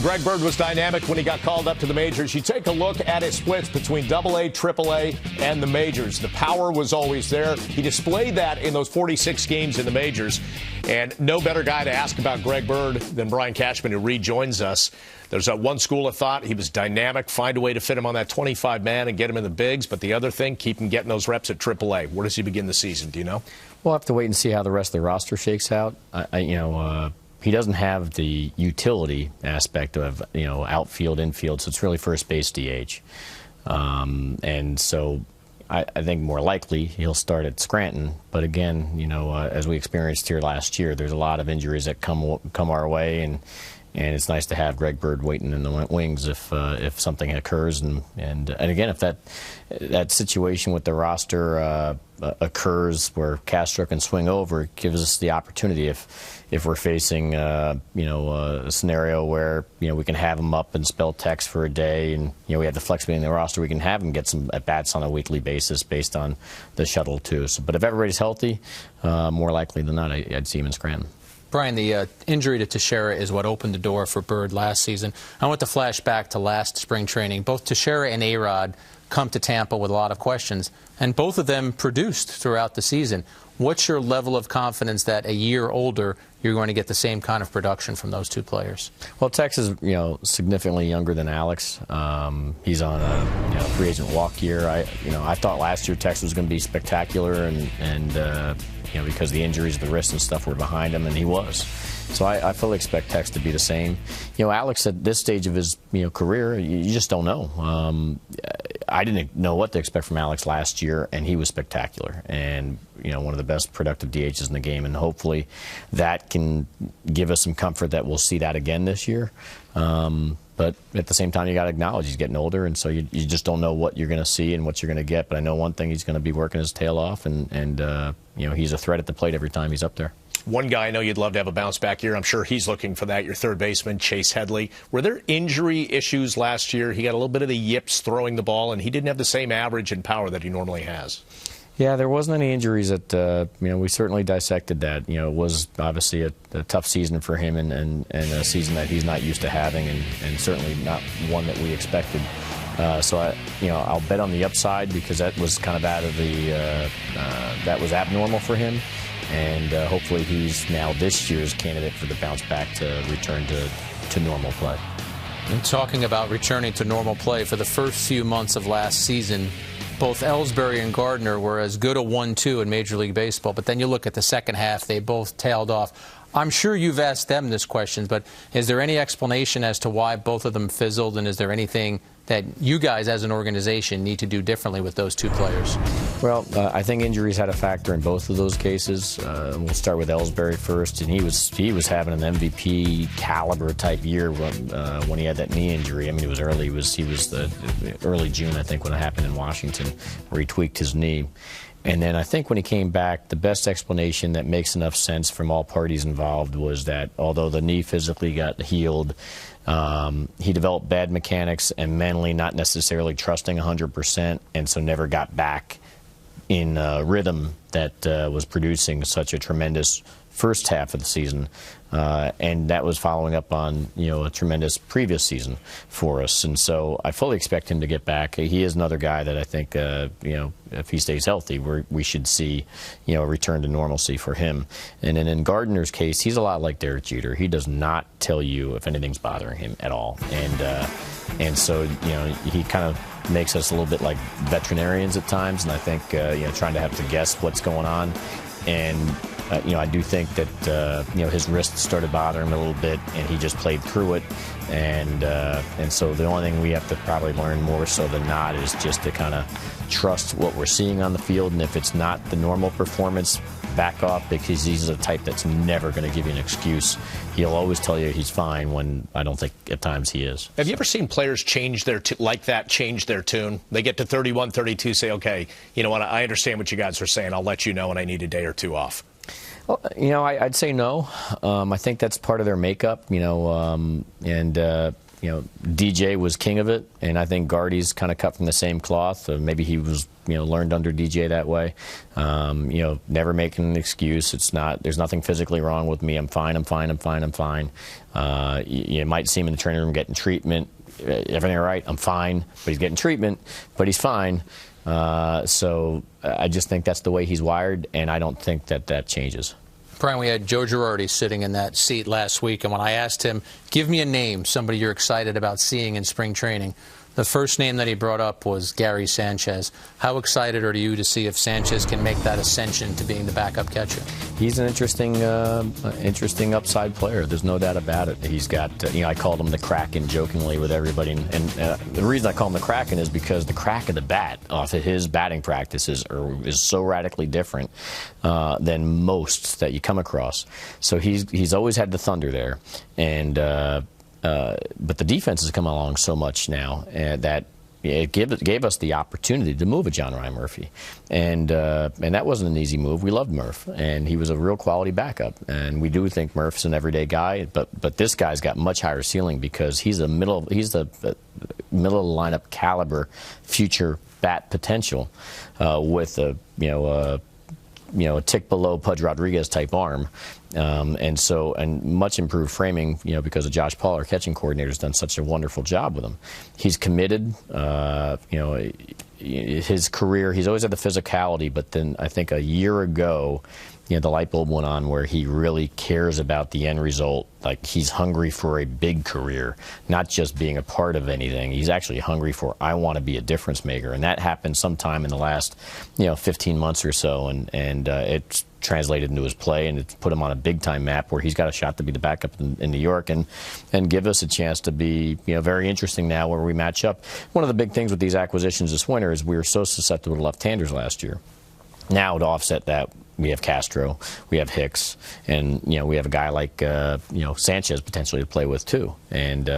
Greg Bird was dynamic when he got called up to the majors. You take a look at his splits between AA, AAA, and the majors. The power was always there. He displayed that in those 46 games in the majors. And no better guy to ask about Greg Bird than Brian Cashman, who rejoins us. There's one school of thought. He was dynamic. Find a way to fit him on that 25-man and get him in the bigs. But the other thing, keep him getting those reps at AAA. Where does he begin the season? Do you know? We'll have to wait and see how the rest of the roster shakes out. He doesn't have the utility aspect of, outfield, infield, so it's really first base DH. And so I think more likely he'll start at Scranton. But again, as we experienced here last year, there's a lot of injuries that come our way, and it's nice to have Greg Bird waiting in the wings if something occurs. And again, if that situation with the roster occurs where Castro can swing over, it gives us the opportunity if we're facing a scenario where we can have him up and spell text for a day, and we have the flexibility in the roster, we can have him get some at bats on a weekly basis based on the shuttle too. So, but if everybody's healthy, more likely than not, I'd see him in Scranton. Brian, the injury to Teixeira is what opened the door for Bird last season. I want to flash back to last spring training. Both Teixeira and A-Rod come to Tampa with a lot of questions, and both of them produced throughout the season. What's your level of confidence that a year older you're going to get the same kind of production from those two players? Well, Tex is significantly younger than Alex. He's on a free agent walk year. I thought last year Tex was going to be spectacular, and because the injuries, the wrists and stuff were behind him, and he was. So I fully expect Tex to be the same. Alex at this stage of his career, you just don't know. I didn't know what to expect from Alex last year, and he was spectacular, and one of the best productive DHs in the game, and hopefully that can give us some comfort that we'll see that again this year. But at the same time, you got to acknowledge he's getting older, and so you just don't know what you're going to see and what you're going to get. But I know one thing, he's going to be working his tail off, and he's a threat at the plate every time he's up there. One guy I know you'd love to have a bounce-back year. I'm sure he's looking for that, your third baseman, Chase Headley. Were there injury issues last year? He got a little bit of the yips throwing the ball, and he didn't have the same average and power that he normally has. Yeah, there wasn't any injuries that, we certainly dissected that. It was obviously a tough season for him, and a season that he's not used to having, and certainly not one that we expected. So I'll bet on the upside, because that was kind of out of the, that was abnormal for him. And hopefully he's now this year's candidate for the bounce back to return to normal play. And talking about returning to normal play, for the first few months of last season, both Ellsbury and Gardner were as good a 1-2 in Major League Baseball. But then you look at the second half, they both tailed off. I'm sure you've asked them this question, but is there any explanation as to why both of them fizzled, and is there anything that you guys as an organization need to do differently with those two players? Well, I think injuries had a factor in both of those cases. We'll start with Ellsbury first, and he was having an MVP caliber type year when he had that knee injury. I mean, it was early. He was the early June, I think, when it happened in Washington, where he tweaked his knee. And then I think when he came back, the best explanation that makes enough sense from all parties involved was that although the knee physically got healed, he developed bad mechanics and mentally not necessarily trusting 100%, and so never got back in rhythm that was producing such a tremendous first half of the season, and that was following up on a tremendous previous season for us. And so I fully expect him to get back. He is another guy that I think if he stays healthy, we should see a return to normalcy for him. And then in Gardner's case, he's a lot like Derek Jeter. He does not tell you if anything's bothering him at all, and so he kind of makes us a little bit like veterinarians at times, and I think trying to have to guess what's going on. And I do think that his wrist started bothering him a little bit, and he just played through it. And so the only thing we have to probably learn more so than not is just to kind of trust what we're seeing on the field, and if it's not the normal performance, back off, because he's a type that's never going to give you an excuse. He'll always tell you he's fine when I don't think at times he is. Have you ever seen players change their change their tune? They get to 31, 32, say, okay, you know what, I understand what you guys are saying. I'll let you know when I need a day or two off. Well, I'd say no. I think that's part of their makeup, and DJ was king of it, and I think Gardy's kind of cut from the same cloth. Maybe he was, learned under DJ that way. Never making an excuse. There's nothing physically wrong with me. I'm fine. You might see him in the training room getting treatment. Everything all right? I'm fine. But he's getting treatment, but he's fine. So I just think that's the way he's wired, and I don't think that changes. Brian, we had Joe Girardi sitting in that seat last week, and when I asked him, give me a name, somebody you're excited about seeing in spring training, the first name that he brought up was Gary Sanchez. How excited are you to see if Sanchez can make that ascension to being the backup catcher? He's an interesting upside player. There's no doubt about it. He's got, I called him the Kraken jokingly with everybody. And the reason I call him the Kraken is because the crack of the bat off of his batting practices is so radically different than most that you come across. So he's always had the thunder there. And but the defense has come along so much now that it gave us the opportunity to move a John Ryan Murphy, and that wasn't an easy move. We loved Murph, and he was a real quality backup, and we do think Murph's an everyday guy. But this guy's got much higher ceiling because he's the middle of the lineup caliber, future bat potential, with a tick below Pudge Rodriguez type arm. And much improved framing, because of Josh Paul, our catching coordinator, has done such a wonderful job with him. He's committed. His career, he's always had the physicality, but then I think a year ago, the light bulb went on where he really cares about the end result. Like, he's hungry for a big career, not just being a part of anything. He's actually hungry for, I want to be a difference maker. And that happened sometime in the last, 15 months or so. And it's translated into his play, and it's put him on a big-time map where he's got a shot to be the backup in New York and give us a chance to be, very interesting now where we match up. One of the big things with these acquisitions this winter is we were so susceptible to left-handers last year. Now, to offset that, we have Castro, we have Hicks, and we have a guy like Sanchez potentially to play with too. And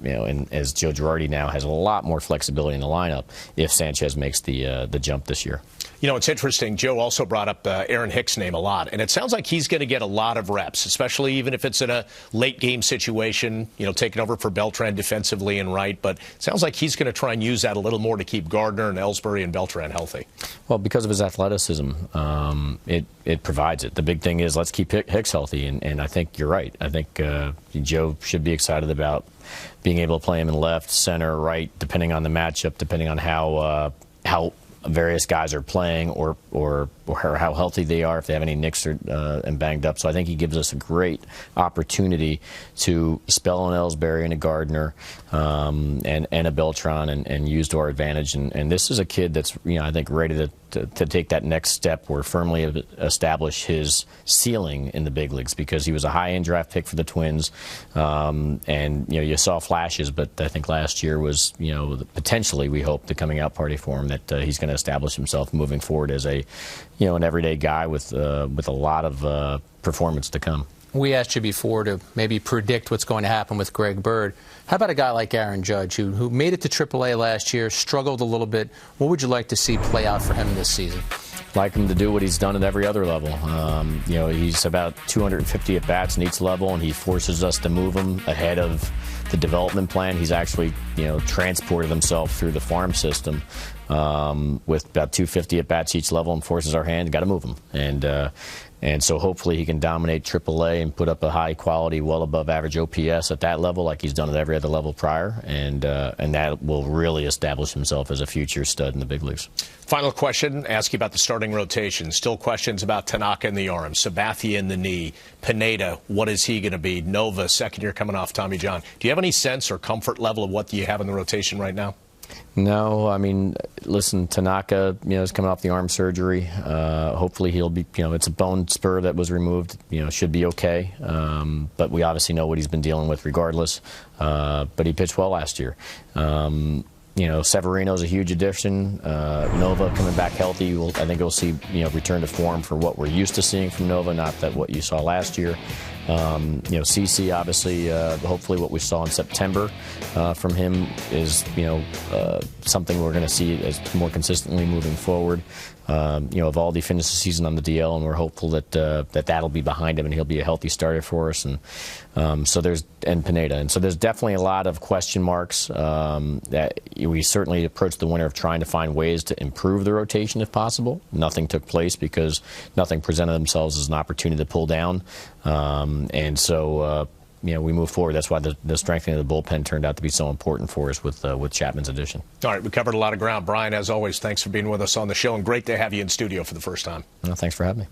and as Joe Girardi now has a lot more flexibility in the lineup if Sanchez makes the jump this year. It's interesting. Joe also brought up Aaron Hicks' name a lot, and it sounds like he's going to get a lot of reps, especially even if it's in a late game situation, taking over for Beltran defensively and right. But it sounds like he's going to try and use that a little more to keep Gardner and Ellsbury and Beltran healthy. Well, because of his athleticism, it provides it. The big thing is let's keep Hicks healthy, and I think you're right. I think Joe should be excited about being able to play him in left, center, right, depending on the matchup, depending on how various guys are playing or how healthy they are, if they have any nicks and banged up. So I think he gives us a great opportunity to spell an Ellsbury and a Gardner and a Beltran and use to our advantage. And this is a kid that's, I think, ready to take that next step or firmly establish his ceiling in the big leagues, because he was a high-end draft pick for the Twins. And you saw flashes, but I think last year was, potentially, we hope, the coming out party for him, that he's going to establish himself moving forward as an everyday guy with a lot of performance to come. We asked you before to maybe predict what's going to happen with Greg Bird. How about a guy like Aaron Judge, who made it to AAA last year, struggled a little bit? What would you like to see play out for him this season? Like him to do what he's done at every other level. He's about 250 at-bats in each level, and he forces us to move him ahead of the development plan. He's actually, transported himself through the farm system with about 250 at-bats each level and forces our hand. Got to move him. And so hopefully he can dominate AAA and put up a high quality, well above average OPS at that level, like he's done at every other level prior, and that will really establish himself as a future stud in the big leagues. Final question, ask you about the starting rotation. Still questions about Tanaka in the arm, Sabathia in the knee, Pineda, what is he going to be? Nova, second year coming off Tommy John. Do you have any sense or comfort level of what you have in the rotation right now? No, I mean, listen, Tanaka, is coming off the arm surgery. Hopefully he'll be, it's a bone spur that was removed, should be okay. But we obviously know what he's been dealing with regardless. But he pitched well last year. Severino's a huge addition. Nova coming back healthy. I think we'll see, return to form for what we're used to seeing from Nova, not that what you saw last year. CC, obviously, hopefully what we saw in September from him is, something we're going to see as more consistently moving forward. Evaldi finished the season on the DL, and we're hopeful that that'll be behind him and he'll be a healthy starter for us. And Pineda, and so there's definitely a lot of question marks. That we certainly approached the winter of trying to find ways to improve the rotation if possible. Nothing took place because nothing presented themselves as an opportunity to pull down, we move forward. That's why the strengthening of the bullpen turned out to be so important for us with Chapman's addition. All right, we covered a lot of ground. Brian, as always, thanks for being with us on the show, and great to have you in studio for the first time. Well, thanks for having me.